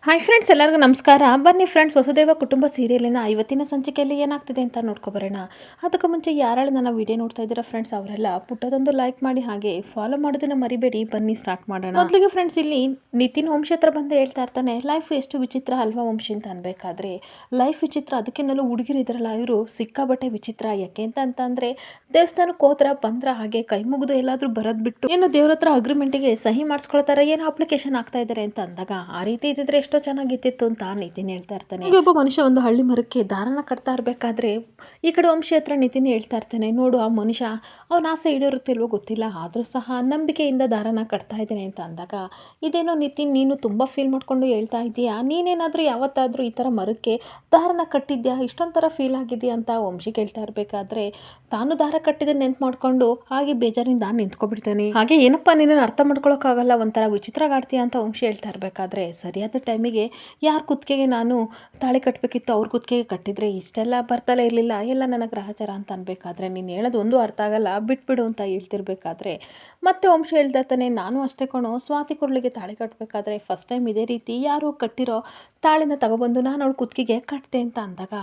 Hi friends, ಎಲ್ಲರಿಗೂ ನಮಸ್ಕಾರ. ಬನ್ನಿ ಫ್ರೆಂಡ್ಸ್, ವಸುದೇವ ಕುಟುಂಬ ಸೀರಿಯಲಿನ ಇವತ್ತಿನ ಸಂಚಿಕೆಯಲ್ಲಿ ಏನಾಗ್ತಿದೆ ಅಂತ ನೋಡ್ಕೊಬರೋಣ. ಅದಕ್ಕೂ ಮುಂಚೆ ಯಾರೆಲ್ಲ ನನ್ನ ವಿಡಿಯೋ ನೋಡ್ತಾ ಇದ್ದೀರಾ ಫ್ರೆಂಡ್ಸ್, ಅವರೆಲ್ಲ ಪುಟ್ಟದೊಂದು ಲೈಕ್ ಮಾಡಿ ಹಾಗೆ ಫಾಲೋ ಮಾಡೋದನ್ನ ಮರಿಬೇಡಿ. ಬನ್ನಿ ಸ್ಟಾರ್ಟ್ ಮಾಡೋಣ. ಮೊದಲಿಗೆ ಫ್ರೆಂಡ್ಸ್, ಇಲ್ಲಿ ನಿತಿನ್ ವಂಶಿ ಹತ್ರ ಬಂದು ಹೇಳ್ತಾ ಇರ್ತಾನೆ, ಲೈಫ್ ಎಷ್ಟು ವಿಚಿತ್ರ ಅಲ್ವಾ ವಂಶಿ ಅಂತ ಅನ್ಬೇಕಾದ್ರೆ, ಲೈಫ್ ವಿಚಿತ್ರ, ಅದಕ್ಕೆನಲ್ಲೂ ಹುಡುಗಿರು ಇದ್ರಲ್ಲ ಇವರು ಸಿಕ್ಕಾಬಟ್ಟೆ ವಿಚಿತ್ರ. ಯಾಕೆ ಅಂತಂದ್ರೆ ದೇವಸ್ಥಾನಕ್ಕೆ ಹೋದ್ರ ಬಂದ್ರ ಹಾಗೆ ಕೈ ಮುಗಿದು ಎಲ್ಲಾದ್ರೂ ಬರೋದ್ ಬಿಟ್ಟು ಏನು ದೇವ್ರ ಹತ್ರ ಅಗ್ರಿಮೆಂಟ್ಗೆ ಸಹಿ ಮಾಡಿಸ್ಕೊಳ್ತಾರೆ, ಏನೋ ಅಪ್ಲಿಕೇಶನ್ ಆಗ್ತಾ ಇದ್ದಾರೆ ಅಂತ ಅಂದಾಗ, ಆ ರೀತಿ ಇದ್ದಿದ್ರೆ ಎಷ್ಟೋ ಚೆನ್ನಾಗಿತ್ತಿತ್ತು ಅಂತ ನಿತಿನ್ ಹೇಳ್ತಾ ಇರ್ತಾನೆ. ಈಗ ಒಬ್ಬ ಮನುಷ್ಯ ಒಂದು ಹಳ್ಳಿ ಮರಕ್ಕೆ ದಾರನ ಕಟ್ತಾ ಇರ್ಬೇಕಾದ್ರೆ ಈ ಕಡೆ ವಂಶಿ ಹತ್ರ ನಿತಿನ್ ಹೇಳ್ತಾ ಇರ್ತಾನೆ, ನೋಡು ಆ ಮನುಷ್ಯ ಅವನ ಆಸೆ ಈಡೇರುತ್ತಿಲ್ವೋ ಗೊತ್ತಿಲ್ಲ, ಆದ್ರೂ ಸಹ ನಂಬಿಕೆಯಿಂದ ದಾರನ ಕಟ್ತಾ ಇದ್ದೇನೆ ಅಂತ ಅಂದಾಗ, ಇದೇನೋ ನಿತಿನ್ ನೀನು ತುಂಬಾ ಫೀಲ್ ಮಾಡ್ಕೊಂಡು ಹೇಳ್ತಾ ಇದೀಯಾ, ನೀನೇನಾದ್ರೂ ಯಾವತ್ತಾದ್ರೂ ಈ ತರ ಮರಕ್ಕೆ ದಾರನ ಕಟ್ಟಿದ್ಯಾ, ಇಷ್ಟೊಂಥರ ಫೀಲ್ ಆಗಿದೆಯಾ ಅಂತ ವಂಶಿ ಕೇಳ್ತಾ ಇರ್ಬೇಕಾದ್ರೆ, ತಾನು ದಾರ ಕಟ್ಟಿದ ನೆನ್ಪು ಮಾಡ್ಕೊಂಡು ಹಾಗೆ ಬೇಜಾರಿಂದ ನಿಂತ್ಕೊಬಿಡ್ತಾನೆ. ಹಾಗೆ ಏನಪ್ಪ ನೀನು ಅರ್ಥ ಮಾಡ್ಕೊಳಕ್ಕಾಗಲ್ಲ, ಒಂಥರ ವಿಚಿತ್ರ ಆಡ್ತೀಯ ಅಂತ ವಂಶಿ ಹೇಳ್ತಾ ಇರ್ಬೇಕಾದ್ರೆ, ಸರಿಯಾದ ಟೈಮಿಗೆ ಯಾರ ಕುತ್ತಿಗೆಗೆ ನಾನು ತಾಳಿ ಕಟ್ಟಬೇಕಿತ್ತು ಅವ್ರ ಕುತ್ತಿಗೆಗೆ ಕಟ್ಟಿದ್ರೆ ಇಷ್ಟೆಲ್ಲ ಬರ್ತಲೇ ಇರಲಿಲ್ಲ, ಎಲ್ಲ ನನ್ನ ಗ್ರಹಚಾರ ಅಂತ ಅನ್ಬೇಕಾದ್ರೆ, ನೀನು ಹೇಳೋದು ಒಂದು ಅರ್ಥ ಆಗಲ್ಲ, ಬಿಟ್ಬಿಡು ಅಂತ ಹೇಳ್ತಿರ್ಬೇಕಾದ್ರೆ ಮತ್ತೆ ವಂಶಿ ಹೇಳ್ತಾ ಇರ್ತಾನೆ, ನಾನು ಅಷ್ಟೇ ಕಣೋ, ಸ್ವಾತಿ ಕೊರ್ಲಿಗೆ ತಾಳಿ ಕಟ್ಟಬೇಕಾದ್ರೆ ಫಸ್ಟ್ ಟೈಮ್ ಇದೇ ರೀತಿ ಯಾರೋ ಕಟ್ಟಿರೋ ತಾಳಿನ ತಗೊಬಂದು ನಾನು ಅವಳು ಕುತ್ತಿಗೆಗೆ ಕಟ್ಟಿದೆ ಅಂತ ಅಂದಾಗ,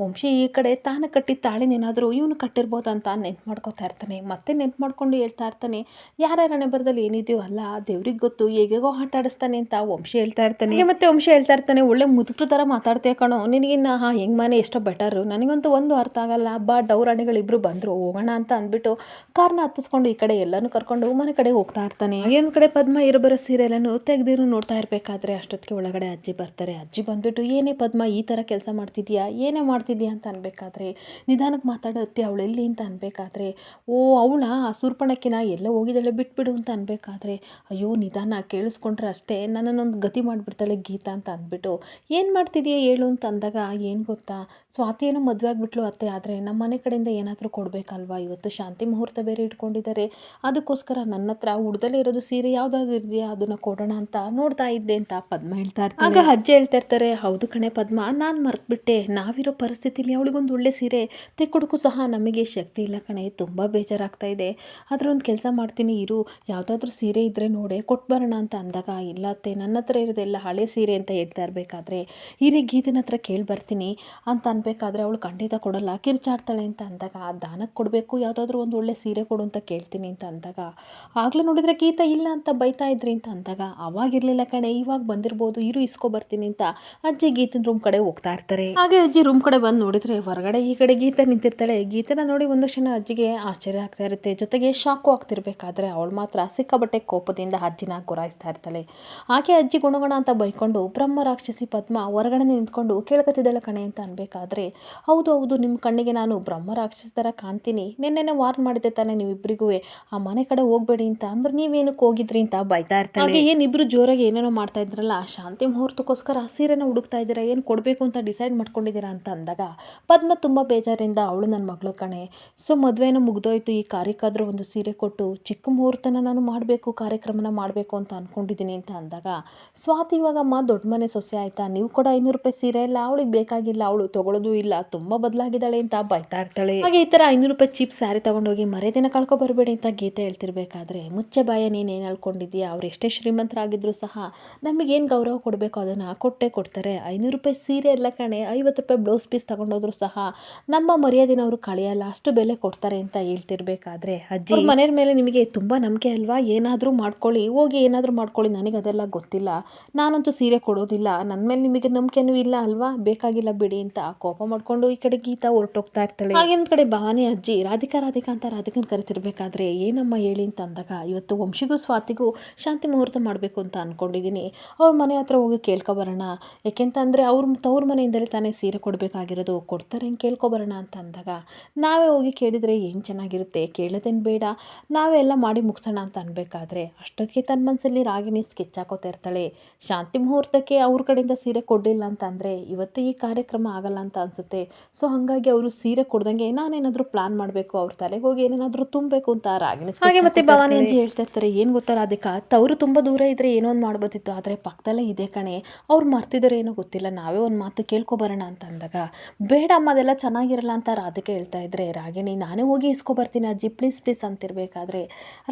ವಂಶಿ ಈ ಕಡೆ ತಾನು ಕಟ್ಟಿದ ತಾಳಿನೇನಾದರೂ ಇವನು ಕಟ್ಟಿರ್ಬೋದು ಅಂತ ನೆನ್ಪು ಮಾಡ್ಕೋತಾ ಇರ್ತಾನೆ. ಮತ್ತೆ ನೆನ್ಪು ಮಾಡ್ಕೊಂಡು ಹೇಳ್ತಾ ಇರ್ತಾನೆ, ಯಾರ್ಯಾರ ಹಣೆ ಬರದಲ್ಲಿ ಏನಿದೆಯೋ ಅಲ್ಲ ದೇವ್ರಿಗೆ ಗೊತ್ತು, ಹೇಗೋ ಆಟ ಆಡಿಸ್ತಾನೆ ಅಂತ ವಂಶಿ ಹೇಳ್ತಾ ಇರ್ತಾನೆ. ಮತ್ತೆ ವಂಶಿ ಹೇಳ್ತಾ ಇರ್ತಾನೆ, ಒಳ್ಳೆ ಮುದುಕ್ರ ಥರ ಮಾತಾಡ್ತೀಯ ಕಣೋ, ನಿನಗಿನ್ನ ಹೆಂಗ್ ಮನೆ ಎಷ್ಟೋ ಬೆಟರು, ನನಗಂತೂ ಒಂದು ಅರ್ಥ ಆಗಲ್ಲ, ಬಾ ಡೌರಾಣಿಗಳಿಬ್ರು ಬಂದರು ಹೋಗೋಣ ಅಂತ ಅಂದ್ಬಿಟ್ಟು ಕಾರ್ನ ಹತ್ತಿಸ್ಕೊಂಡು ಈ ಕಡೆ ಎಲ್ಲನೂ ಕರ್ಕೊಂಡು ಮನೆ ಕಡೆ ಹೋಗ್ತಾ ಇರ್ತಾನೆ. ಏನು ಕಡೆ ಪದ್ಮ ಇರಬರೋ ಸೀರಿಯಲನ್ನು ತೆಗೆದಿರು ನೋಡ್ತಾ ಇರಬೇಕಾದ್ರೆ ಅಷ್ಟೊತ್ತಿಗೆ ಒಳಗಡೆ ಅಜ್ಜಿ ಬರ್ತಾರೆ. ಅಜ್ಜಿ ಬಂದ್ಬಿಟ್ಟು, ಏನೇ ಪದ್ಮ ಈ ಥರ ಕೆಲಸ ಮಾಡ್ತಿದ್ಯಾ, ಏನೇ ಮಾಡ್ತಿದ್ಯಾ ಅಂತ ಅನ್ಬೇಕಾದ್ರೆ, ನಿಧಾನಕ್ಕೆ ಮಾತಾಡುತ್ತೆ ಅವಳು ಎಲ್ಲಿ ಅಂತ ಅನ್ಬೇಕಾದ್ರೆ, ಓ ಅವಳ ಆ ಸೂರ್ಪಣಕ್ಕಿನ ಎಲ್ಲೋ ಹೋಗಿದ್ದಾಳೆ ಬಿಟ್ಬಿಡು ಅಂತ ಅನ್ಬೇಕಾದ್ರೆ, ಅಯ್ಯೋ ನಿಧಾನ, ಕೇಳಿಸ್ಕೊಂಡ್ರೆ ಅಷ್ಟೇ ನನ್ನನ್ನೊಂದು ಗತಿ ಮಾಡಿಬಿಡ್ತಾಳೆ ಗೀತಾ ಅಂತ ಅಂದ್ಬಿಟ್ಟು, ಏನು ಮಾಡ್ತಿದ್ಯಾ ಹೇಳು ಅಂತ ಅಂದಾಗ, ಏನು ಗೊತ್ತಾ ಸ್ವಾತಿ ಏನೋ ಮದುವೆ ಆಗಿಬಿಟ್ಲು ಅತ್ತೆ, ಆದರೆ ನಮ್ಮ ಮನೆ ಕಡೆಯಿಂದ ಏನಾದರೂ ಕೊಡಬೇಕಲ್ವಾ, ಇವತ್ತು ಶಾಂತಿ ಮುಹೂರ್ತ ಬೇರೆ ಇಟ್ಕೊಂಡಿದ್ದಾರೆ, ಅದಕ್ಕೋಸ್ಕರ ನನ್ನ ಹತ್ರ ಉಡ್ದಲೇ ಇರೋದು ಸೀರೆ ಯಾವುದಾದ್ರು ಇದೆಯಾ ಅದನ್ನು ಕೊಡೋಣ ಅಂತ ನೋಡ್ತಾ ಇದ್ದೆ ಅಂತ ಪದ್ಮ ಹೇಳ್ತಾ ಇರ್ತಾರೆ. ಆಗ ಅಜ್ಜಿ ಹೇಳ್ತಾ ಇರ್ತಾರೆ, ಹೌದು ಕಣೆ ಪದ್ಮ, ನಾನು ಮರ್ತ್ಬಿಟ್ಟೆ, ನಾವಿರೋ ಪರಿಸ್ಥಿತಿಲಿ ಅವಳಿಗೊಂದು ಒಳ್ಳೆ ಸೀರೆ ತೆಕ್ಕೊಡಕ್ಕೂ ಸಹ ನಮಗೆ ಶಕ್ತಿ ಇಲ್ಲ ಕಣೆ, ತುಂಬ ಬೇಜಾರಾಗ್ತಾ ಇದೆ, ಆದರೆ ಒಂದು ಕೆಲಸ ಮಾಡ್ತೀನಿ ಇರು, ಯಾವುದಾದ್ರೂ ಸೀರೆ ಇದ್ದರೆ ನೋಡೆ ಕೊಟ್ಟು ಬರೋಣ ಅಂತ ಅಂದಾಗ, ಇಲ್ಲ ಅತ್ತೆ ನನ್ನ ಹತ್ರ ಇರೋದೆಲ್ಲ ಹಳೆ ಸೀರೆ ಅಂತ ಹೇಳ್ತಾ ಇರಬೇಕಾದ್ರೆ, ಹಿರೇ ಗೀತನ ಹತ್ರ ಕೇಳಿ ಬರ್ತೀನಿ ಅಂತ ಅನ್ಬೇಕಾದ್ರೆ ಅವಳು ಖಂಡಿತ ಕೊಡಲ್ಲ, ಕಿರ್ಚಾಡ್ತಾಳೆ ಅಂತ ಅಂದಾಗ, ದಾನಕ್ಕೆ ಕೊಡಬೇಕು, ಯಾವುದಾದ್ರೂ ಒಂದು ಒಳ್ಳೆ ಸೀರೆ ಕೊಡು ಅಂತ ಕೇಳ್ತೀನಿ ಅಂತ ಅಂದಾಗ, ಆಗಲೇ ನೋಡಿದ್ರೆ ಗೀತಾ ಇಲ್ಲ ಅಂತ ಬೈತಾ ಇದ್ರಿ ಅಂತ ಅಂದಾಗ, ಅವಾಗಿರಲಿಲ್ಲ ಕಣೆ ಇವಾಗ ಬಂದಿರ್ಬೋದು, ಇರು ಇಸ್ಕೊ ಬರ್ತೀನಿ ಅಂತ ಅಜ್ಜಿ ಗೀತನ ರೂಮ್ ಕಡೆ ಹೋಗ್ತಾ ಇರ್ತಾರೆ. ಹಾಗೆ ಅಜ್ಜಿ ರೂಮ್ ಕಡೆ ಬಂದು ನೋಡಿದ್ರೆ ಹೊರಗಡೆ ಈ ಕಡೆ ಗೀತಾ ನಿಂತಿರ್ತಾಳೆ. ಗೀತನ ನೋಡಿ ಒಂದು ಕ್ಷಣ ಅಜ್ಜಿಗೆ ಆಶ್ಚರ್ಯ ಆಗ್ತಾ ಇರುತ್ತೆ, ಜೊತೆಗೆ ಶಾಕು ಆಗ್ತಿರ್ಬೇಕಾದ್ರೆ ಅವಳು ಮಾತ್ರ ಸಿಕ್ಕಾಬಟ್ಟೆ ಕೋಪದಿಂದ ಅಜ್ಜಿನ ಗುರಾಯಿಸ್ತಾ ಇರ್ತಾಳೆ. ಹಾಗೆ ಅಜ್ಜಿ ಗುಣಗುಣ ಅಂತ ಬೈಕೊಂಡು ಬ್ರಹ್ಮ ರಾಕ್ಷಸಿ ಪದ್ಮ ಹೊರಗಡೆ ನಿಂತ್ಕೊಂಡು ಕೇಳ್ಕೊತಿದ್ದಾಳೆ ಕಣೆ ಅಂತ ಅನ್ಬೇಕಾದ್ರೆ, ಹೌದು ಹೌದು ನಿಮ್ಮ ಕಣ್ಣಿಗೆ ನಾನು ಬ್ರಹ್ಮ ರಾಕ್ಷಸಿ ಥರ ಕಾಣ್ತೀನಿ, ನಿನ್ನೆನೆ ವಾರ್ನ್ ಮಾಡಿದ್ದೆ ತಾನೆ ನೀವಿಬ್ಬರಿಗೂ ಆ ಮನೆ ಕಡೆ ಹೋಗ್ಬೇಡಿ ಅಂತ, ಅಂದ್ರೆ ನೀವೇನಕ್ಕೆ ಹೋಗಿದ್ರಿ ಅಂತ ಬೈತಾ ಇರ್ತಾಳೆ. ಹಾಗೆ ಏನಿಬ್ರು ಜೋರಾಗಿ ಏನೇನೋ ಮಾಡ್ತಾ ಇದ್ರಲ್ಲ, ಶಾಂತಿ ಮುಹೂರ್ತಕ್ಕೋಸ್ಕರ ಸೀರೆನ ಹುಡುಕ್ತಾ ಇದ್ದೀರಾ, ಏನು ಕೊಡಬೇಕು ಅಂತ ಡಿಸೈಡ್ ಮಾಡ್ಕೊಂಡಿದ್ದೀರಾ ಅಂತ ಅಂದಾಗ, ಪದ್ಮ ತುಂಬ ಬೇಜಾರಿಂದ, ಅವಳು ನನ್ನ ಮಗಳು ಕಣೆ, ಸೊ ಮದುವೆನೂ ಮುಗ್ದೋಯ್ತು, ಈ ಕಾರ್ಯಕ್ಕಾದ್ರೂ ಒಂದು ಸೀರೆ ಕೊಟ್ಟು ಚಿಕ್ಕ ಮುಹೂರ್ತನ ನಾನು ಮಾಡಬೇಕು, ಕಾರ್ಯಕ್ರಮನ ಮಾಡಬೇಕು ಅಂತ ಅಂದ್ಕೊಂಡಿದ್ದೀನಿ ಅಂತ ಅಂದಾಗ, ಸ್ವಾತಿ ಇವಾಗಮ್ಮ ದೊಡ್ಡ ಮನೆ ಸೊಸೆ ಆಯ್ತಾ, ನೀವು ಕೂಡ 500 ರೂಪಾಯಿ ಸೀರೆ ಎಲ್ಲ ಅವಳಿಗೆ ಬೇಕಾಗಿಲ್ಲ, ಅವಳು ತೊಗೊಳ್ಳೋದು ಇಲ್ಲ, ತುಂಬ ಬದಲಾಗಿದ್ದಾಳೆ ಅಂತ ಬೈತಾ ಇರ್ತಾಳೆ. ಹಾಗೆ ಈ ಥರ 500 ರೂಪಾಯಿ ಚೀಪ್ ಸ್ಯಾರಿ ತೊಗೊಂಡೋಗಿ ಮರ್ಯಾದೆನ ಕಳ್ಕೊ ಬರಬೇಡಿ ಅಂತ ಗೀತೆ ಹೇಳ್ತಿರ್ಬೇಕಾದ್ರೆ, ಮುಚ್ಚೆ ಬಾಯ ನೀನೇನು ಹೇಳ್ಕೊಂಡಿದ್ದೀಯಾ, ಅವ್ರು ಎಷ್ಟೇ ಶ್ರೀಮಂತರಾಗಿದ್ದರೂ ಸಹ ನಮಗೇನು ಗೌರವ ಕೊಡಬೇಕು ಅದನ್ನು ಕೊಟ್ಟೇ ಕೊಡ್ತಾರೆ, 500 ರೂಪಾಯಿ ಸೀರೆ ಎಲ್ಲ ಕಣೆ, 50 ರೂಪಾಯಿ ಬ್ಲೌಸ್ ಪೀಸ್ ತೊಗೊಂಡೋದ್ರು ಸಹ ನಮ್ಮ ಮರ್ಯಾದೆನ ಅವರು ಕಳೆಯಲ್ಲ, ಅಷ್ಟು ಬೆಲೆ ಕೊಡ್ತಾರೆ ಅಂತ ಹೇಳ್ತಿರ್ಬೇಕಾದ್ರೆ, ಅಜ್ಜಿ ಮನೆಯ ಮೇಲೆ ನಿಮಗೆ ತುಂಬ ನಂಬಿಕೆ ಅಲ್ವಾ, ಏನಾದರೂ ಮಾಡ್ಕೊಳ್ಳಿ, ಹೋಗಿ ಏನಾದರೂ ಮಾಡ್ಕೊಳ್ಳಿ, ನನಗೆ ಅದೆಲ್ಲ ಗೊತ್ತಿಲ್ಲ, ನಾನಂತೂ ಸೀರೆ ಕೊಡೋದಿಲ್ಲ, ನನ್ನ ಮೇಲೆ ನಿಮಗೆ ನಂಬಿಕೆನೂ ಇಲ್ಲ ಅಲ್ವಾ, ಬೇಕಾಗಿಲ್ಲ ಬಿಡಿ ಅಂತ ಕೋಪ ಮಾಡ್ಕೊಂಡು ಈ ಕಡೆ ಗೀತಾ ಹೊರಟೋಗ್ತಾ ಇರ್ತಾಳೆ. ಹಾಗೇನು ಕಡೆ ಭವಾನಿ ಅಜ್ಜಿ ರಾಧಿಕಾ ಅಂತ ರಾಧಿಕನ್ ಕರಿತಿರ್ಬೇಕಾದ್ರೆ, ಏನಮ್ಮ ಹೇಳಿ ಅಂತ ಅಂದಾಗ, ಇವತ್ತು ವಂಶಿಗೂ ಸ್ವಾತಿಗೂ ಶಾಂತಿ ಮುಹೂರ್ತ ಮಾಡಬೇಕು ಅಂತ ಅಂದ್ಕೊಂಡಿದ್ದೀನಿ, ಅವ್ರ ಮನೆ ಹತ್ರ ಹೋಗಿ ಕೇಳ್ಕೊಬರೋಣ, ಯಾಕೆಂತಂದರೆ ತವ್ರ ಮನೆಯಿಂದಲೇ ತಾನೇ ಸೀರೆ ಕೊಡಬೇಕಾಗಿರೋದು, ಕೊಡ್ತಾರೆ ಹಿಂಗೆ ಕೇಳ್ಕೊಬರೋಣ ಅಂತ ಅಂದಾಗ, ನಾವೇ ಹೋಗಿ ಕೇಳಿದರೆ ಏನು ಚೆನ್ನಾಗಿರುತ್ತೆ, ಕೇಳೋದೇನು ಬೇಡ, ನಾವೇ ಎಲ್ಲ ಮಾಡಿ ಮುಗಿಸೋಣ ಅಂತ ಅನ್ಬೇಕಾದ್ರೆ, ಅಷ್ಟೊತ್ತಿಗೆ ತನ್ನ ಮನಸ್ಸಲ್ಲಿ ರಾಗಿಣಿ ಸ್ಕೆಚ್ ಹಾಕೋತಾ ಇರ್ತಾಳೆ. ಶಾಂತಿ ಮುಹೂರ್ತಕ್ಕೆ ಅವ್ರ ಕಡೆಯಿಂದ ಸೀರೆ ಕೊಡಲಿಲ್ಲ ಅಂತ ಅಂದರೆ ಇವತ್ತು ಈ ಕಾರ್ಯಕ್ರಮ ಆಗಲ್ಲ ಅಂತ ಅನಿಸುತ್ತೆ, ಸೊ ಹಾಗಾಗಿ ಅವರು ಸೀರೆ ಕೊಡ್ದಂಗೆ ನಾನೇನಾದರೂ ಪ್ಲಾನ್ ಮಾಡಬೇಕು, ಅವ್ರ ತಲೆಗೆ ಹೋಗಿ ಏನೇನಾದರೂ ತುಂಬಬೇಕು ಅಂತ ರಾಗಿಣಿ. ಹಾಗೆ ಮತ್ತೆ ಭವಾನಿ ಅಜ್ಜಿ ಹೇಳ್ತಾ ಇರ್ತಾರೆ, ಏನು ಗೊತ್ತಾ ರಾಧಿಕಾ, ತವರು ತುಂಬ ದೂರ ಇದ್ದರೆ ಏನೋ ಒಂದು ಮಾಡ್ಬೋದಿತ್ತು, ಆದರೆ ಪಕ್ಕದಲ್ಲೇ ಇದೆ ಕಣೆ, ಅವ್ರು ಮರ್ತಿದ್ದಾರೆ ಏನೋ ಗೊತ್ತಿಲ್ಲ, ನಾವೇ ಒಂದು ಮಾತು ಕೇಳ್ಕೊಬರೋಣ ಅಂತ ಅಂದಾಗ, ಬೇಡ ಅಮ್ಮ ಅದೆಲ್ಲ ಚೆನ್ನಾಗಿರಲ್ಲ ಅಂತ ರಾಧಿಕಾ ಹೇಳ್ತಾ ಇದ್ರೆ, ರಾಗಿಣಿ ನಾನೇ ಹೋಗಿ ಇಸ್ಕೊಬರ್ತೀನಿ ಅಜ್ಜಿ ಪ್ಲೀಸ್ ಪ್ಲೀಸ್ ಅಂತಿರ್ಬೇಕಾದ್ರೆ,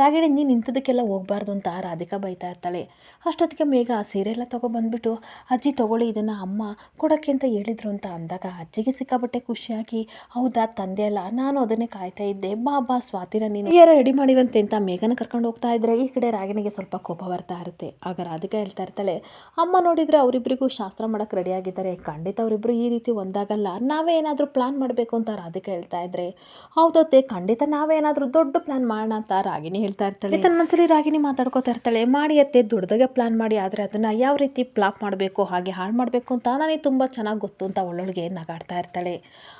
ರಾಗಿಣಿ ನೀನು ಇಂಥದಕ್ಕೆಲ್ಲ ಹೋಗ್ಬಾರ್ದು ಅಂತ ರಾಧಿಕಾ ಬೈತಾ ಇರ್ತಾಳೆ. ಅಷ್ಟೊತ್ತಿಗೆ ಮೇಘ ಸೀರೆ ಎಲ್ಲ ಬಂದುಬಿಟ್ಟು ಅಜ್ಜಿ ತೊಗೊಳ್ಳಿ ಇದನ್ನು ಅಮ್ಮ ಕೊಡೋಕ್ಕೆ ಅಂತ ಹೇಳಿದ್ರು ಅಂತ ಅಂದಾಗ ಅಜ್ಜಿಗೆ ಸಿಕ್ಕಾಬಟ್ಟೆ ಖುಷಿಯಾಗಿ ಹೌದಾ ತಂದೆ ಅಲ್ಲ ನಾನು ಅದನ್ನೇ ಕಾಯ್ತಾ ಇದ್ದೆ ಬಾ ಸ್ವಾತಿನ ನೀನು ಯಾರು ರೆಡಿ ಮಾಡಿವಂತೆ ಅಂತ ಮೇಘನ ಕರ್ಕೊಂಡು ಹೋಗ್ತಾ ಇದ್ರೆ ಈ ಕಡೆ ರಾಗಿಣಿಗೆ ಸ್ವಲ್ಪ ಕೋಪ ಬರ್ತಾ ಇರುತ್ತೆ. ಆಗ ರಾಧಿಕಾ ಹೇಳ್ತಾ ಇರ್ತಾಳೆ, ಅಮ್ಮ ನೋಡಿದರೆ ಅವರಿಬ್ಬರಿಗೂ ಶಾಸ್ತ್ರ ಮಾಡೋಕ್ಕೆ ರೆಡಿ ಆಗಿದ್ದಾರೆ, ಖಂಡಿತ ಅವರಿಬ್ಬರು ಈ ರೀತಿ ಒಂದಾಗಲ್ಲ, ನಾವೇ ಏನಾದರೂ ಪ್ಲಾನ್ ಮಾಡಬೇಕು ಅಂತ ರಾಧಿಕಾ ಹೇಳ್ತಾ ಇದ್ರೆ ಹೌದತ್ತೆ ಖಂಡಿತ ನಾವೇ ಏನಾದರೂ ದೊಡ್ಡ ಪ್ಲಾನ್ ಮಾಡೋಣ ಅಂತ ರಾಗಿಣಿ ಹೇಳ್ತಾ ಇರ್ತಾಳೆ. ತನ್ನ ಮನಸ್ಸಲ್ಲಿ ರಾಗಿಣಿ ಮಾತಾಡ್ಕೋತಾ ಇರ್ತಾಳೆ, ಮಾಡಿ ಅತ್ತೆ ದೊಡ್ಡದಾಗೆ ಪ್ಲಾನ್ ಮಾಡಿ, ಆದರೆ ಅದನ್ನು ಯಾವ ರೀತಿ ಫ್ಲಾಪ್ ಮಾಡಬೇಕು ಹಾಗೆ ಹಾಳು ಮಾಡಬೇಕು ಅಂತ ನನಗೆ ತುಂಬ ಚೆನ್ನಾಗಿ ಗೊತ್ತು ಅಂತ ಒಳ್ಳೊಳಗೆ ನಗಾಡ್ತಾ ಇರ್ತಾಳೆ.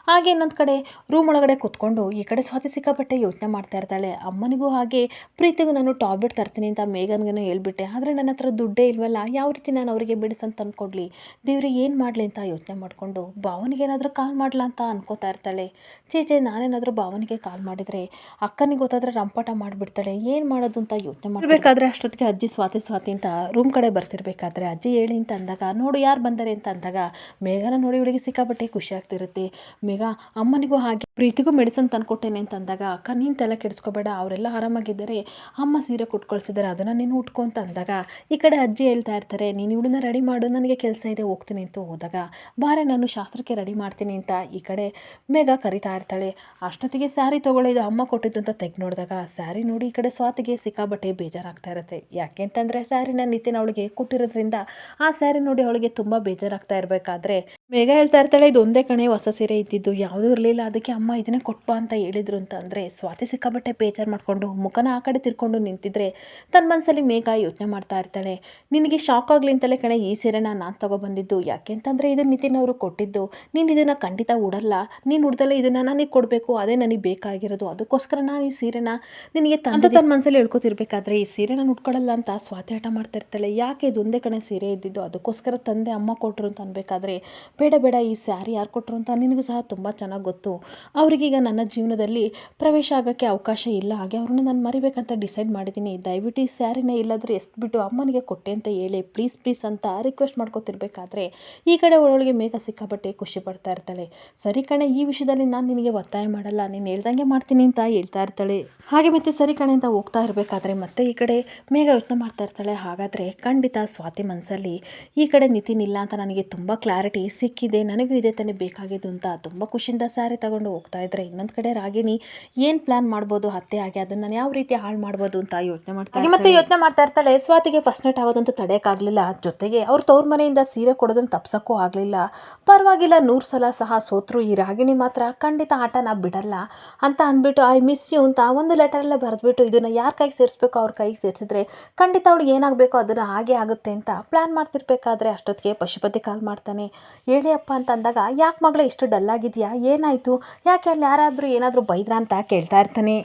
ಹಾಗೆ ಇನ್ನೊಂದು ಕಡೆ ರೂಮ್ ಒಳಗಡೆ ಕೂತ್ಕೊಂಡು ಈ ಕಡೆ ಸ್ವಾತಿ ಸಿಕ್ಕಾಪಟ್ಟೆ ಯೋಚನೆ ಮಾಡ್ತಾ ಇರ್ತಾಳೆ. ಅಮ್ಮನಿಗೂ ಹಾಗೆ ಪ್ರೀತಿಗೂ ನಾನು ಟ್ಯಾಬ್ಲೆಟ್ ತರ್ತೀನಿ ಅಂತ ಮೇಘನ್ಗೂ ಹೇಳ್ಬಿಟ್ಟೆ, ಆದರೆ ನನ್ನ ಹತ್ರ ದುಡ್ಡೇ ಇಲ್ವಲ್ಲ, ಯಾವ ರೀತಿ ನಾನು ಅವರಿಗೆ ಬಿಡಿಸಂತ ಅಂದ್ಕೊಡ್ಲಿ, ದೇವ್ರಿಗೆ ಏನು ಮಾಡಲಿ ಅಂತ ಯೋಚನೆ ಮಾಡಿಕೊಂಡು ಭಾವನಿಗೆ ಏನಾದರೂ ಕಾಲ್ ಮಾಡಲ ಅಂತ ಅನ್ಕೋತಾ ಇರ್ತಾಳೆ. ಚೇಚೆ ನಾನೇನಾದರೂ ಭಾವನಿಗೆ ಕಾಲ್ ಮಾಡಿದರೆ ಅಕ್ಕನಿಗೆ ಗೊತ್ತಾದರೆ ರಂಪಾಟ ಮಾಡಿಬಿಡ್ತಾಳೆ, ಏನು ಮಾಡೋದು ಅಂತ ಯೋಚನೆ ಮಾಡಬೇಕಾದ್ರೆ ಅಷ್ಟೊತ್ತಿಗೆ ಅಜ್ಜಿ ಸ್ವಾತಿ ಅಂತ ರೂಮ್ ಕಡೆ ಬರ್ತಿರ್ಬೇಕಾದ್ರೆ ಅಜ್ಜಿ ಹೇಳಿ ಅಂತ ಅಂದಾಗ ನೋಡು ಯಾರು ಬಂದರೆ ಅಂತ ಅಂದಾಗ ಮೇಘನ ನೋಡಿ ಹುಡುಗಿ ಸಿಕ್ಕಾಪಟ್ಟೆ ಖುಷಿ ಆಗ್ತಿರುತ್ತೆ. ಮೇಘ ಅಮ್ಮನಿಗೂ ಹಾಗೆ ಪ್ರೀತಿಗೂ ಮೆಡಿಸನ್ ತಂದ್ಕೊಟ್ಟೇನೆ ಅಂತ ಅಂದಾಗ ಅಕ್ಕ ನೀನು ತಲೆ ಕೆಡಿಸ್ಕೋಬೇಡ, ಅವರೆಲ್ಲ ಆರಾಮಾಗಿದ್ದಾರೆ, ಅಮ್ಮ ಸೀರೆ ಕೊಟ್ಟು ಕಳಿಸಿದ್ದಾರೆ ಅದನ್ನು ನೀನು ಉಟ್ಕೊ ಅಂತ ಅಂದಾಗ ಈ ಕಡೆ ಅಜ್ಜಿ ಹೇಳ್ತಾ ಇರ್ತಾರೆ, ನೀನು ಇವಳನ್ನ ರೆಡಿ ಮಾಡು ನನಗೆ ಕೆಲಸ ಇದೆ ಹೋಗ್ತೀನಿ ಅಂತ ಹೋದಾಗ ಬಾರೆ ನಾನು ಶಾಸ್ತ್ರಕ್ಕೆ ರೆಡಿ ಮಾಡ್ತೀನಿ ಅಂತ ಈ ಕಡೆ ಮೇಘ ಕರಿತಾ ಇರ್ತಾಳೆ. ಅಷ್ಟೊತ್ತಿಗೆ ಸ್ಯಾರಿ ತೊಗೊಳ್ಳೋದು ಅಮ್ಮ ಕೊಟ್ಟಿದ್ದು ಅಂತ ತೆಗೆದು ನೋಡಿದಾಗ ಸ್ಯಾರಿ ನೋಡಿ ಈ ಕಡೆ ಸ್ವಾತಿಗೆ ಸಿಕ್ಕಾಬಟ್ಟೆ ಬೇಜಾರಾಗ್ತಾ ಇರುತ್ತೆ. ಯಾಕೆ ಅಂತಂದರೆ ಸ್ಯಾರಿನ ನಿತಿನ್ ಅವಳಿಗೆ ಕೊಟ್ಟಿರೋದ್ರಿಂದ ಆ ಸ್ಯಾರಿ ನೋಡಿ ಅವಳಿಗೆ ತುಂಬ ಬೇಜಾರಾಗ್ತಾ ಇರಬೇಕಾದ್ರೆ ಮೇಘ ಹೇಳ್ತಾ ಇರ್ತಾಳೆ, ಇದು ಒಂದೇ ಕಣೆ ಹೊಸ ಸೀರೆ ಇದ್ದಿದ್ದು ಯಾವುದೂ ಇರಲಿಲ್ಲ, ಅದಕ್ಕೆ ಅಮ್ಮ ಇದನ್ನೇ ಕೊಟ್ಪ ಅಂತ ಹೇಳಿದ್ರು ಅಂತ ಅಂದರೆ ಸ್ವಾತಿ ಸಿಕ್ಕಾಬಟ್ಟೆ ಬೇಜಾರು ಮಾಡಿಕೊಂಡು ಮುಖನ ಆ ಕಡೆ ತಿರ್ಕೊಂಡು ನಿಂತಿದ್ರೆ ತನ್ನ ಮನಸ್ಸಲ್ಲಿ ಮೇಘ ಯೋಚನೆ ಮಾಡ್ತಾ ಇರ್ತಾಳೆ, ನಿನಗೆ ಶಾಕ್ ಆಗಲಿ ಅಂತಲೇ ಕಣೆ ಈ ಸೀರೆನ ನಾನು ತಗೊಬಂದಿದ್ದು, ಯಾಕೆ ಅಂತಂದರೆ ಇದು ನಿತಿನ್ ಅವರು ಕೊಟ್ಟಿದ್ದು, ನೀನು ಇದನ್ನು ಖಂಡಿತ ಉಡಲ್ಲ, ನೀನು ಉಡ್ದಲ್ಲೇ ಇದನ್ನು ನನಗೆ ಕೊಡಬೇಕು, ಅದೇ ನನಗೆ ಬೇಕಾಗಿರೋದು, ಅದಕ್ಕೋಸ್ಕರ ನಾನು ಈ ಸೀರೆನ ನಿನಗೆ ಅಂತ ತನ್ನ ಮನಸ್ಸಲ್ಲಿ ಹೇಳ್ಕೊತಿರ್ಬೇಕಾದ್ರೆ ಈ ಸೀರೆ ನಾನು ಉಟ್ಕೊಳ್ಳಲ್ಲ ಅಂತ ಸ್ವಾತಿ ಆಟ ಮಾಡ್ತಾ ಇರ್ತಾಳೆ. ಯಾಕೆ ಇದು ಒಂದೇ ಕಣೆ ಸೀರೆ ಇದ್ದಿದ್ದು, ಅದಕ್ಕೋಸ್ಕರ ತಂದೆ ಅಮ್ಮ ಕೊಟ್ಟರು ಅಂತ ಅನ್ಬೇಕಾದ್ರೆ ಬೇಡ ಈ ಸ್ಯಾರಿ ಯಾರು ಕೊಟ್ಟರು ಅಂತ ನಿನಗೂ ಸಹ ತುಂಬ ಚೆನ್ನಾಗಿ ಗೊತ್ತು, ಅವರಿಗೀಗ ನನ್ನ ಜೀವನದಲ್ಲಿ ಪ್ರವೇಶ ಆಗೋಕ್ಕೆ ಅವಕಾಶ ಇಲ್ಲ, ಹಾಗೆ ಅವ್ರನ್ನ ನಾನು ಮರಿಬೇಕಂತ ಡಿಸೈಡ್ ಮಾಡಿದ್ದೀನಿ, ದಯವಿಟ್ಟು ಈ ಸ್ಯಾರಿನ ಇಲ್ಲಾದರೂ ಎಸ್ಬಿಟ್ಟು ಅಮ್ಮನಿಗೆ ಕೊಟ್ಟೆ ಅಂತ ಹೇಳಿ ಪ್ಲೀಸ್ ಅಂತ ರಿಕ್ವೆಸ್ಟ್ ಮಾಡ್ಕೊತಿರ್ಬೇಕಾದ್ರೆ ಈ ಕಡೆ ಒಳಗೆ ಮೇಘ ಸಿಕ್ಕಾಪಟ್ಟೆ ಖುಷಿ ಪಡ್ತಾ ಇರ್ತಾಳೆ. ಸರಿ ಕಣೆ ಈ ವಿಷಯದಲ್ಲಿ ನಾನು ನಿನಗೆ ಒತ್ತಾಯ ಮಾಡಲ್ಲ, ನೀನು ಹೇಳ್ದಂಗೆ ಮಾಡ್ತೀನಿ ಅಂತ ಹೇಳ್ತಾ ಇರ್ತಾಳೆ. ಹಾಗೆ ಮತ್ತೆ ಸರಿ ಕಣೆ ಅಂತ ಹೋಗ್ತಾ ಇರಬೇಕಾದ್ರೆ ಮತ್ತೆ ಈ ಕಡೆ ಮೇಘ ಯೋಚನೆ ಮಾಡ್ತಾ ಇರ್ತಾಳೆ, ಹಾಗಾದರೆ ಖಂಡಿತ ಸ್ವಾತಿ ಮನಸ್ಸಲ್ಲಿ ಈ ಕಡೆ ನಿತಿನ್ ಇಲ್ಲ ಅಂತ ನನಗೆ ತುಂಬ ಕ್ಲಾರಿಟಿ ಸಿಕ್ಕಿದೆ, ನನಗೂ ಇದೇ ತಾನೇ ಬೇಕಾಗಿದ್ದು ಅಂತ ತುಂಬ ಖುಷಿಯಿಂದ ಸ್ಯಾರಿ ತಗೊಂಡು ಹೋಗ್ತಾ ಇದ್ರೆ ಇನ್ನೊಂದು ಕಡೆ ರಾಗಿಣಿ ಏನು ಪ್ಲಾನ್ ಮಾಡ್ಬೋದು ಅತ್ತೆ ಹಾಗೆ ಅದನ್ನು ನಾನು ಯಾವ ರೀತಿ ಹಾಳು ಮಾಡ್ಬೋದು ಅಂತ ಯೋಚನೆ ಮಾಡ್ತಾ ಇರ್ತಾಳೆ. ಸ್ವಾತಿಗೆ ಫಸ್ಟ್ ನೈಟ್ ಆಗೋದಂತೂ ತಡೆಯೋಕ್ಕಾಗಲಿಲ್ಲ, ಜೊತೆಗೆ ಅವ್ರ ತವ್ರ ಮನೆಯಿಂದ ಸೀರೆ ಕೊಡೋದನ್ನು ತಪ್ಸೋಕ್ಕೂ ಆಗಲಿಲ್ಲ. ಪರವಾಗಿಲ್ಲ 100 ಸಲ ಸಹ ಸೋತ್ರು ಈ ರಾಗಿಣಿ ಮಾತ್ರ ಖಂಡಿತ ಆಟನ ಬಿಡಲ್ಲ ಅಂತ ಅಂದ್ಬಿಟ್ಟು ಐ ಮಿಸ್ ಯು ಅಂತ ಒಂದು ಲೆಟರಲ್ಲೇ ಬರೆದ್ಬಿಟ್ಟು ಇದನ್ನು ಯಾರ ಕೈಗೆ ಸೇರಿಸ್ಬೇಕು ಅವ್ರ ಕೈಗೆ ಸೇರಿಸಿದ್ರೆ ಖಂಡಿತ ಅವಳಿಗೆ ಏನಾಗಬೇಕು ಅದನ್ನು ಹಾಗೆ ಆಗುತ್ತೆ ಅಂತ ಪ್ಲ್ಯಾನ್ ಮಾಡ್ತಿರ್ಬೇಕಾದ್ರೆ ಅಷ್ಟೊತ್ತಿಗೆ ಪಶುಪತಿ ಕಾಲ್ ಮಾಡ್ತಾನೆ. ಹೇಳಿ ಅಪ್ಪ ಅಂತ ಅಂದಾಗ ಯಾಕೆ ಮಗಳೇ ಇಷ್ಟು ಡಲ್ಲಾಗಿದೆಯಾ, ಏನಾಯಿತು, ಯಾಕೆ ಅಲ್ಲಿ ಯಾರಾದರೂ ಏನಾದರೂ ಬೈದ್ರಾ ಅಂತ ಕೇಳ್ತಾ ಇರ್ತಾನೆ.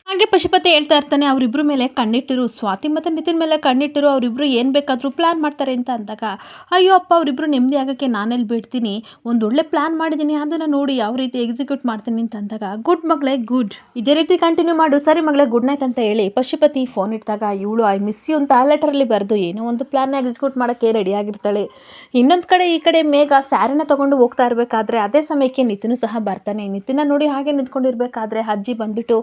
ಹಾಗೆ ಪಶುಪತಿ ಹೇಳ್ತಾ ಇರ್ತಾನೆ, ಅವರಿಬ್ಬರ ಮೇಲೆ ಕಣ್ಣಿಟ್ಟಿರು, ಸ್ವಾತಿ ಮತ್ತು ನಿತಿನ್ ಮೇಲೆ ಕಣ್ಣಿಟ್ಟಿರು, ಅವರಿಬ್ಬರು ಏನು ಬೇಕಾದರೂ ಪ್ಲ್ಯಾನ್ ಮಾಡ್ತಾರೆ ಅಂತ ಅಂದಾಗ ಅಯ್ಯೋ ಅಪ್ಪ ಅವರಿಬ್ಬರು ನೆಮ್ಮದಿ ಆಗೋಕ್ಕೆ ನಾನೆಲ್ಲಿ ಬಿಡ್ತೀನಿ, ಒಂದು ಒಳ್ಳೆ ಪ್ಲ್ಯಾನ್ ಮಾಡಿದ್ದೀನಿ ಅದನ್ನು ನೋಡಿ ಯಾವ ರೀತಿ ಎಕ್ಸಿಕ್ಯೂಟ್ ಮಾಡ್ತೀನಿ ಅಂತ ಅಂದಾಗ ಗುಡ್ ಮಗಳೇ ಗುಡ್, ಇದೇ ರೀತಿ ಕಂಟಿನ್ಯೂ ಮಾಡು, ಸರಿ ಮಗಳೇ ಗುಡ್ ನೈಟ್ ಅಂತ ಹೇಳಿ ಪಶುಪತಿ ಫೋನ್ ಇಟ್ಟಾಗ ಇವಳು ಐ ಮಿಸ್ ಯು ಅಂತ ಲೆಟರಲ್ಲಿ ಬರೆದು ಏನೋ ಒಂದು ಪ್ಲ್ಯಾನ್ನ ಎಕ್ಸಿಕ್ಯೂಟ್ ಮಾಡೋಕ್ಕೆ ರೆಡಿಯಾಗಿರ್ತಾಳೆ. ಇನ್ನೊಂದು ಕಡೆ ಈ ಕಡೆ ಮೇಘ ಸ್ಯಾರಿನ ತೊಗೊಂಡು ಹೋಗ್ತಾ ಇರಬೇಕಾದ್ರೆ ಅದೇ ಸಮಯಕ್ಕೆ ನಿತಿನು ಸಹ ಬರ್ತಾನೆ. ನಿತಿನ ನೋಡಿ ಹಾಗೆ ನಿಂತ್ಕೊಂಡಿರ್ಬೇಕಾದ್ರೆ ಅಜ್ಜಿ ಬಂದುಬಿಟ್ಟು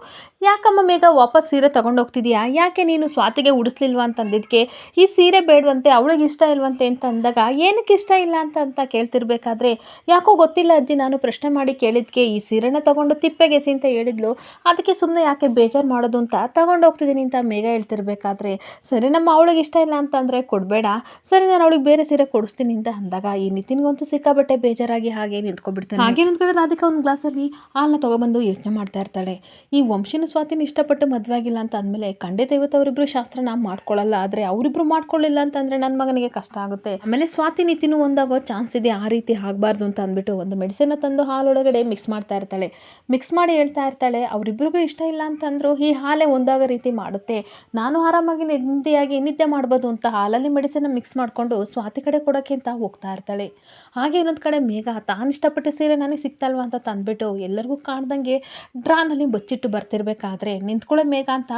ಯಾಕಮ್ಮ ಮೇಘ ವಾಪಸ್ ಸೀರೆ ತಗೊಂಡು ಹೋಗ್ತಿದ್ಯಾ, ಯಾಕೆ ನೀನು ಸ್ವಾತಿಗೆ ಉಡಿಸ್ಲಿಲ್ವಾ ಅಂತಂದಿದ್ದಕ್ಕೆ ಈ ಸೀರೆ ಬೇಡವಂತೆ ಅವಳಿಗೆ ಇಷ್ಟ ಇಲ್ವಂತೆ ಅಂತ ಅಂದಾಗ ಏನಕ್ಕೆ ಇಷ್ಟ ಇಲ್ಲ ಅಂತ ಕೇಳ್ತಿರ್ಬೇಕಾದ್ರೆ ಯಾಕೋ ಗೊತ್ತಿಲ್ಲ ಅಜ್ಜಿ, ನಾನು ಪ್ರಶ್ನೆ ಮಾಡಿ ಕೇಳಿದ್ಕೆ ಈ ಸೀರೆನ ತಗೊಂಡು ತಿಪ್ಪೆಗೆಸಿ ಅಂತ ಹೇಳಿದ್ಲು, ಅದಕ್ಕೆ ಸುಮ್ಮನೆ ಯಾಕೆ ಬೇಜಾರು ಮಾಡೋದು ಅಂತ ತಗೊಂಡು ಹೋಗ್ತಿದ್ದೀನಿ ಅಂತ ಮೇಘ ಹೇಳ್ತಿರ್ಬೇಕಾದ್ರೆ ಸರಿ ನಮ್ಮ ಅವಳಿಗೆ ಇಷ್ಟ ಇಲ್ಲ ಅಂತಂದರೆ ಕೊಡಬೇಡ, ಸರಿ ನಾನು ಅವಳಿಗೆ ಬೇರೆ ಸೀರೆ ಕೊಡಿಸ್ತೀನಿ ಅಂತ ಅಂದಾಗ ಈ ನಿತಿನ್ಗಂತೂ ಸಿಕ್ಕಾಬಟ್ಟೆ ಬೇಜಾರಾಗಿ ಹಾಗೆ ನಿಂತ್ಕೊಬಿಡ್ತಾನೆ. ಹಾಗೆ ಒಂದು ಕಡೆ ರಾಧಿಕಾ ಒಂದು ಗ್ಲಾಸಲ್ಲಿ ಹಾಲನ್ನ ತೊಗೊಬಂದು ಯೋಚನೆ ಮಾಡ್ತಾ ಇರ್ತಾಳೆ, ಈ ವಂಶಿನ ಸ್ವಾತಿನ ಇಷ್ಟಪಟ್ಟು ಮದುವೆ ಆಗಿಲ್ಲ ಅಂತ ಅಂದಮೇಲೆ ಖಂಡಿತ ಇವತ್ತು ಅವರಿಬ್ಬರು ಶಾಸ್ತ್ರನ ಮಾಡ್ಕೊಳ್ಳಲ್ಲ, ಆದರೆ ಅವರಿಬ್ಬರು ಮಾಡ್ಕೊಳ್ಳಿಲ್ಲ ಅಂತಂದರೆ ನನ್ನ ಮಗನಿಗೆ ಕಷ್ಟ ಆಗುತ್ತೆ, ಆಮೇಲೆ ಸ್ವಾತಿ ನಿತಿನೂ ಒಂದಾಗೋ ಚಾನ್ಸ್ ಇದೆ, ಆ ರೀತಿ ಆಗಬಾರ್ದು ಅಂತ ಅಂದ್ಬಿಟ್ಟು ಒಂದು ಮೆಡಿಸಿನ್ನ ತಂದು ಹಾಲೊಳಗಡೆ ಮಿಕ್ಸ್ ಮಾಡ್ತಾ ಇರ್ತಾಳೆ. ಮಿಕ್ಸ್ ಮಾಡಿ ಹೇಳ್ತಾ ಇರ್ತಾಳೆ, ಅವರಿಬ್ಬರಿಗೂ ಇಷ್ಟ ಇಲ್ಲ ಅಂತಂದ್ರು ಈ ಹಾಲೇ ಒಂದಾಗೋ ರೀತಿ ಮಾಡುತ್ತೆ, ನಾನು ಆರಾಮಾಗಿ ನೆಮ್ಮದಿಯಾಗಿ ನಿದ್ದೆ ಮಾಡ್ಬೋದು ಅಂತ ಹಾಲಲ್ಲಿ ಮೆಡಿಸಿನ್ನ ಮಿಕ್ಸ್ ಮಾಡಿಕೊಂಡು ಸ್ವಾತಿ ಕಡೆ ಕೊಡೋಕ್ಕೆ ಅಂತ ಹೋಗ್ತಾ ಇರ್ತಾಳೆ. ಹಾಗೆ ಇನ್ನೊಂದು ಕಡೆ ಮೇಘ ತಾನು ಇಷ್ಟಪಟ್ಟ ಸೀರೆ ನನಗೆ ಸಿಗ್ತಲ್ವ ಅಂತ ತಂದ್ಬಿಟ್ಟು ಎಲ್ಲರಿಗೂ ಕಾಣ್ದಂಗೆ ಡ್ರಾನಲ್ಲಿ ಬಚ್ಚಿಟ್ಟು ಬರ್ತಿರ್ಬೇಕಾದ್ರೆ ಇರಬೇಕಾದ್ರೆ ನಿಂತ್ಕೊಳ್ಳೋ ಮೇಘ ಅಂತ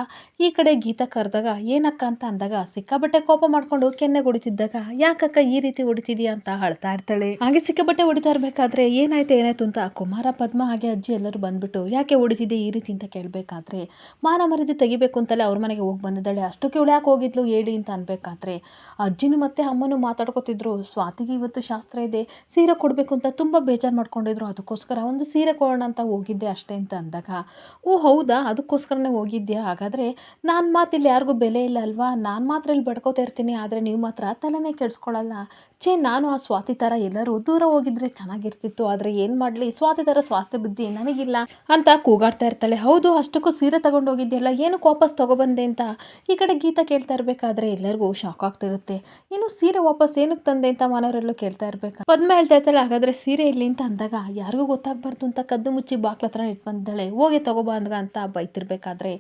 ಈ ಕಡೆ ಗೀತಾ ಕರೆದಾಗ ಏನಕ್ಕ ಅಂತ ಅಂದಾಗ ಸಿಕ್ಕಾಬಟ್ಟೆ ಕೋಪ ಮಾಡ್ಕೊಂಡು ಕೆನ್ನೆ ಹೊಡಿತಿದ್ದಾಗ ಯಾಕಕ್ಕ ಈ ರೀತಿ ಹೊಡಿತಿದ್ಯಾ ಅಂತ ಅಳ್ತಾ ಇರ್ತಾಳೆ. ಹಾಗೆ ಸಿಕ್ಕಾಬಟ್ಟೆ ಹೊಡಿತಾ ಇರಬೇಕಾದ್ರೆ ಏನಾಯ್ತು ಅಂತ ಕುಮಾರ, ಪದ್ಮ ಹಾಗೆ ಅಜ್ಜಿ ಎಲ್ಲರೂ ಬಂದ್ಬಿಟ್ಟು ಯಾಕೆ ಹೊಡಿತಿದ್ದೆ ಈ ರೀತಿ ಅಂತ ಕೇಳಬೇಕಾದ್ರೆ ಮಾನ ಮರ್ಯಾದೆ ತೆಗಿಬೇಕು ಅಂತಲೇ ಅವ್ರ ಮನೆಗೆ ಹೋಗಿ ಬಂದಿದ್ದಾಳೆ, ಅಷ್ಟಕ್ಕೆ ಇವಳು ಯಾಕೆ ಹೋಗಿದ್ಲು ಹೇಳಿ ಅಂತ ಅನ್ಬೇಕಾದ್ರೆ ಅಜ್ಜಿನೂ ಮತ್ತೆ ಅಮ್ಮನೂ ಮಾತಾಡ್ಕೊತಿದ್ರು. ಸ್ವಾತಿಗೆ ಇವತ್ತು ಶಾಸ್ತ್ರ ಇದೆ, ಸೀರೆ ಕೊಡಬೇಕು ಅಂತ ತುಂಬ ಬೇಜಾರು ಮಾಡ್ಕೊಂಡಿದ್ರು, ಅದಕ್ಕೋಸ್ಕರ ಒಂದು ಸೀರೆ ಕೊಡೋಣ ಅಂತ ಹೋಗಿದ್ದೆ ಅಷ್ಟೇ ಅಂತ ಅಂದಾಗ ಓ ಹೌದಾ, ಅದಕ್ಕೋಸ್ಕರನೇ ಹೋಗಿದ್ಯಾ, ಹಾಗಾದರೆ ನಾನು ಮಾತಿಲ್ಲಿ ಯಾರಿಗೂ ಬೆಲೆ ಇಲ್ಲ ಅಲ್ವಾ, ನಾನು ಮಾತ್ರ ಇಲ್ಲಿ ಬಡ್ಕೋತಾ ಇರ್ತೀನಿ, ಆದರೆ ನೀವು ಮಾತ್ರ ತಲೆನೇ ಕೆಡಿಸ್ಕೊಳ್ಳಲ್ಲ. ನಾನು ಆ ಸ್ವಾತಿ ಥರ ಎಲ್ಲರೂ ದೂರ ಹೋಗಿದ್ರೆ ಚೆನ್ನಾಗಿರ್ತಿತ್ತು, ಆದರೆ ಏನು ಮಾಡಲಿ, ಸ್ವಾತಿ ಥರ ಸ್ವಾತಿ ಬುದ್ಧಿ ನನಗಿಲ್ಲ ಅಂತ ಕೂಗಾಡ್ತಾ ಇರ್ತಾಳೆ. ಹೌದು, ಅಷ್ಟಕ್ಕೂ ಸೀರೆ ತಗೊಂಡು ಹೋಗಿದ್ಯಲ್ಲ, ಏನಕ್ಕೆ ವಾಪಸ್ ತೊಗೊಬಂದೆ ಅಂತ ಈ ಕಡೆ ಗೀತಾ ಕೇಳ್ತಾ ಇರಬೇಕಾದ್ರೆ ಎಲ್ಲರಿಗೂ ಶಾಕ್ ಆಗ್ತಿರುತ್ತೆ. ಇನ್ನು ಸೀರೆ ವಾಪಸ್ ಏನಕ್ಕೆ ತಂದೆ ಅಂತ ಮನೆಯವರೆಲ್ಲೂ ಕೇಳ್ತಾ ಇರಬೇಕು. ಪದ್ಮ ಹೇಳ್ತಾ ಇರ್ತಾಳೆ, ಹಾಗಾದರೆ ಸೀರೆ ಇಲ್ಲಿ ಅಂತ ಅಂದಾಗ ಯಾರಿಗೂ ಗೊತ್ತಾಗಬಾರ್ದು ಅಂತ ಕದ್ದು ಮುಚ್ಚಿ ಬಾಕ್ಲ ಹತ್ರ ಇಟ್ಟು ಬಂದಾಳೆ, ಹೋಗಿ ತಗೊಬಂದ್ಗ ಅಂತ ಬೈತಿರ್ಬೇಕಾದ್ರೆ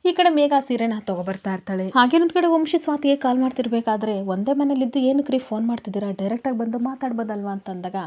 ಈ ಕಡೆ ಮೇಘ ಸೀರೆನ ತಗೊಬರ್ತಾ ಇರ್ತಾಳೆ. ಹಾಗೇನೊಂದು ಕಡೆ ವಂಶಿ ಸ್ವಾತಿಗೆ ಕಾಲ್ ಮಾಡ್ತಿರ್ಬೇಕಾದ್ರೆ ಒಂದೇ ಮನೇಲಿದ್ದು ಏನಕ್ಕೆ ಫೋನ್ ಮಾಡ್ತಿದ್ದೀರಾ, ಡೈರೆಕ್ಟಾಗಿ ಬಂದು ಮಾತಾಡ್ಬೋದಲ್ವಾ ಅಂತ ಅಂದಾಗ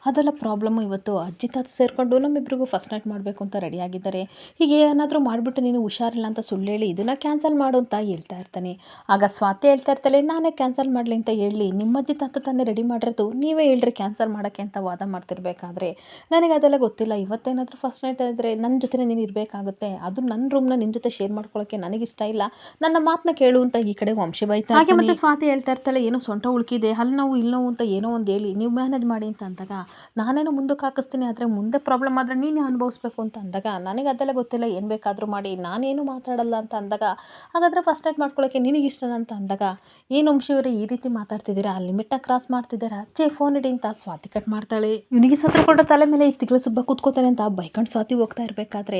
ಅದೆಲ್ಲ ಪ್ರಾಬ್ಲಮ್ಮು, ಇವತ್ತು ಅಜ್ಜಿ ತಾತ ಸೇರಿಕೊಂಡು ನಮ್ಮಿಬ್ಬರಿಗೂ ಫಸ್ಟ್ ನೈಟ್ ಮಾಡಬೇಕು ಅಂತ ರೆಡಿ ಆಗಿದ್ದಾರೆ, ಹೀಗೆ ಏನಾದರೂ ಮಾಡಿಬಿಟ್ಟು ನೀನು ಹುಷಾರಿಲ್ಲ ಅಂತ ಸುಳ್ಳು ಹೇಳಿ ಇದನ್ನು ಕ್ಯಾನ್ಸಲ್ ಮಾಡು ಅಂತ ಹೇಳ್ತಾ ಇರ್ತಾನೆ. ಆಗ ಸ್ವಾತಿ ಹೇಳ್ತಾ ಇರ್ತಾಳೆ, ನಾನೇ ಕ್ಯಾನ್ಸಲ್ ಮಾಡಲಿ ಅಂತ ಹೇಳಿ ನಿಮ್ಮ ಅಜ್ಜಿ ತಾತ ತಾನೇ ರೆಡಿ ಮಾಡಿರೋದು, ನೀವೇ ಹೇಳ್ರಿ ಕ್ಯಾನ್ಸಲ್ ಮಾಡೋಕ್ಕೆ ಅಂತ ವಾದ ಮಾಡ್ತಿರ್ಬೇಕಾದ್ರೆ ನನಗೆ ಅದೆಲ್ಲ ಗೊತ್ತಿಲ್ಲ, ಇವತ್ತೇನಾದರೂ ಫಸ್ಟ್ ನೈಟ್ ಆದರೆ ನನ್ನ ಜೊತೆ ನೀನು ಇರಬೇಕಾಗುತ್ತೆ, ಅದು ನನ್ನ ರೂಮ್ನ ನಿನ್ನ ಜೊತೆ ಶೇರ್ ಮಾಡ್ಕೊಳ್ಳೋಕ್ಕೆ ನನಗಿಷ್ಟ ಇಲ್ಲ, ನನ್ನ ಮಾತನ್ನ ಕೇಳು ಅಂತ ಈ ಕಡೆ ವಂಶಿ ಬೈತಾ. ಹಾಗೆ ಮತ್ತೆ ಸ್ವಾತಿ ಹೇಳ್ತಾ ಇರ್ತಾಳೆ, ಏನೋ ಸೊಂಟ ಉಳ್ಕಿದೆ, ಅಲ್ಲಿ ನೋವು ಇಲ್ಲಿ ನೋವು ಅಂತ ಏನೋ ಒಂದು ಹೇಳಿ ನೀವು ಮ್ಯಾನೇಜ್ ಮಾಡಿ ಅಂತ ಅಂದಾಗ ನಾನೇನೋ ಮುಂದಕ್ಕೆ ಹಾಕಿಸ್ತೀನಿ, ಆದರೆ ಮುಂದೆ ಪ್ರಾಬ್ಲಮ್ ಆದರೆ ನೀನೇ ಅನುಭವಿಸ್ಬೇಕು ಅಂತ ಅಂದಾಗ ನನಗೆ ಅದೆಲ್ಲ ಗೊತ್ತಿಲ್ಲ, ಏನು ಬೇಕಾದರೂ ಮಾಡಿ ನಾನೇನು ಮಾತಾಡಲ್ಲ ಅಂತ ಅಂದಾಗ ಹಾಗಾದರೆ ಫಸ್ಟ್ ನೈಟ್ ಮಾಡ್ಕೊಳ್ಳೋಕ್ಕೆ ನಿನಗಿಷ್ಟನ ಅಂತ ಅಂದಾಗ ಏನು ವಂಶಿಯವರೇ ಈ ರೀತಿ ಮಾತಾಡ್ತಿದ್ದೀರಾ, ಆ ಲಿಮಿಟ್ನ ಕ್ರಾಸ್ ಮಾಡ್ತಿದ್ದೀರಾ, ಫೋನ್ ಇಡಿ ಅಂತ ಸ್ವಾತಿ ಕಟ್ ಮಾಡ್ತಾಳೆ. ಇವನಿಗೆ ಸತ್ರ ಕೊಡೋ ತಲೆ ಮೇಲೆ ತಿಗ್ಲ ಸುಬ್ಬ ಕೂತ್ಕೋತಾನೆ ಅಂತ ಬೈಕೊಂಡು ಸ್ವಾತಿ ಹೋಗ್ತಾ ಇರಬೇಕಾದ್ರೆ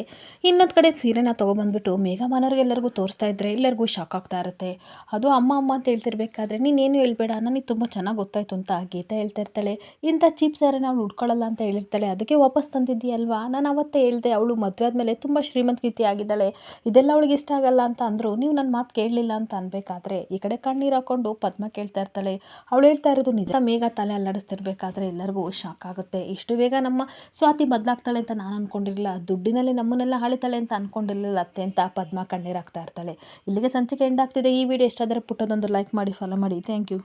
ಇನ್ನೊಂದು ಕಡೆ ಸೀರೆನ ತೊಗೊಬಂದ್ಬಿಟ್ಟು ಮೇಘ ಮನೆಯವ್ರಿಗೆಲ್ಲರಿಗೂ ತೋರಿಸ್ತಾ ಇದ್ರೆ ಎಲ್ಲರಿಗೂ ಶಾಕ್ ಆಗ್ತಾ ಇರುತ್ತೆ. ಅದು ಅಮ್ಮ ಅಂತ ಹೇಳ್ತಿರ್ಬೇಕಾದ್ರೆ ನೀನೇನು ಹೇಳ್ಬೇಡ, ನನಗೆ ತುಂಬ ಚೆನ್ನಾಗಿ ಗೊತ್ತಾಯ್ತು ಅಂತ ಗೀತಾ ಹೇಳ್ತಾ ಇರ್ತಾಳೆ. ಇಂಥ ಚೀಪ್ ಸ್ಯಾರಿ ನಾವು ಉಟ್ಕೊಳ್ಳಲ್ಲ ಅಂತ ಹೇಳಿರ್ತಾಳೆ, ಅದಕ್ಕೆ ವಾಪಸ್ ತಂದಿದ್ದೀಯಲ್ವಾ, ನಾನು ಅವತ್ತೇ ಹೇಳಿದೆ ಅವಳು ಮದುವೆ ಆದಮೇಲೆ ತುಂಬ ಶ್ರೀಮಂತ ಆಗಿದ್ದಾಳೆ, ಇದೆಲ್ಲ ಅವಳಿಗೆ ಇಷ್ಟ ಆಗಲ್ಲ ಅಂತ ಅಂದರು, ನೀವು ನನ್ನ ಮಾತು ಕೇಳಲಿಲ್ಲ ಅಂತ ಅನ್ಬೇಕಾದ್ರೆ ಈ ಕಡೆ ಕಣ್ಣೀರು ಹಾಕೊಂಡು ಪದ್ಮ ಕೇಳ್ತಾ ಇರ್ತಾಳೆ. ಅವಳು ಹೇಳ್ತಾ ಇರೋದು ನಿಜ. ಮೇಘ ತಲೆ ಅಲ್ಲಾಡಿಸ್ತಿರ್ಬೇಕಾದ್ರೆ ಎಲ್ಲರಿಗೂ ಶಾಕ್ ಆಗುತ್ತೆ. ಇಷ್ಟು ಬೇಗ ನಮ್ಮ ಸ್ವಾತಿ ಬದಲಾಗ್ತಾಳೆ ಅಂತ ನಾನು ಅನ್ಕೊಂಡಿರಲಿಲ್ಲ, ದುಡ್ಡಿನಲ್ಲಿ ನಮ್ಮನ್ನೆಲ್ಲ ಆಳಿತಾಳೆ ಅಂತ ಅನ್ಕೊಂಡಿರಲಿಲ್ಲ ಅತ್ತೆ ಅಂತ ಪದ್ಮ ಕಣ್ಣೀರು ಹಾಕ್ತಾ ಇರ್ತಾಳೆ. ಇಲ್ಲಿಗೆ ಸಂಚಿಕೆ ಎಂಡ್ ಆಗ್ತಿದೆ. ಈ ವಿಡಿಯೋ ಇಷ್ಟ ಆದರೆ ಪುಟ್ಟದೊಂದು ಲೈಕ್ ಮಾಡಿ, ಫಾಲೋ ಮಾಡಿ. Thank you.